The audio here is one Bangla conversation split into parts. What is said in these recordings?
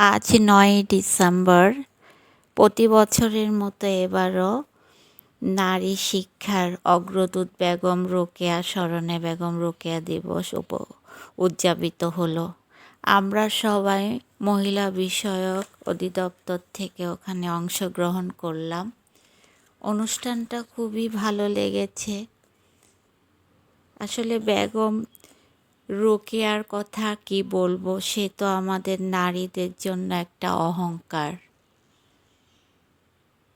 আজ ৯ই ডিসেম্বর। প্রতি বছরের মতো এবারও নারী শিক্ষার অগ্রদূত বেগম রোকেয়া স্মরণে বেগম রোকেয়া দিবস উদযাপিত হলো। আমরা সবাই মহিলা বিষয়ক অধিদপ্তর থেকে ওখানে অংশগ্রহণ করলাম। অনুষ্ঠানটা খুবই ভালো লেগেছে। আসলে বেগম রোকেয়ার কথা কি বলবো, সে তো আমাদের নারীদের জন্য একটা অহংকার।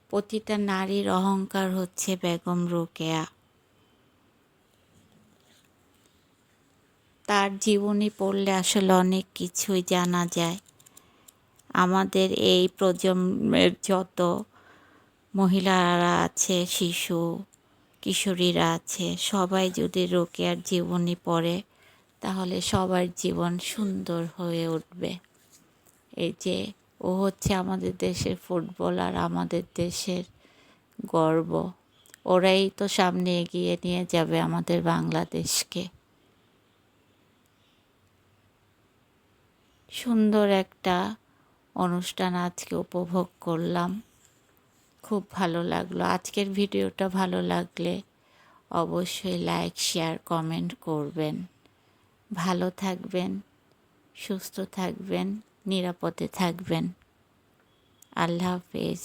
প্রতিটা নারীর অহংকার হচ্ছে বেগম রোকেয়া। তার জীবনী পড়লে আসলে অনেক কিছুই জানা যায়। আমাদের এই প্রজন্মের যত মহিলারা আছে, শিশু কিশোরীরা আছে, সবাই যদি রোকেয়ার জীবনী পড়ে তাহলে সবার জীবন সুন্দর হয়ে উঠবে। এই যে ও হচ্ছে আমাদের দেশের ফুটবলার, আমাদের দেশের গর্ব। ওরাই তো সামনে এগিয়ে নিয়ে যাবে আমাদের বাংলাদেশকে। সুন্দর একটা অনুষ্ঠান আজকে উপভোগ করলাম, খুব ভালো লাগলো। আজকের ভিডিওটা ভালো লাগলে অবশ্যই লাইক, শেয়ার, কমেন্ট করবেন। ভালো থাকবেন, সুস্থ থাকবেন, নিরাপদে থাকবেন। আল্লাহ হাফেজ।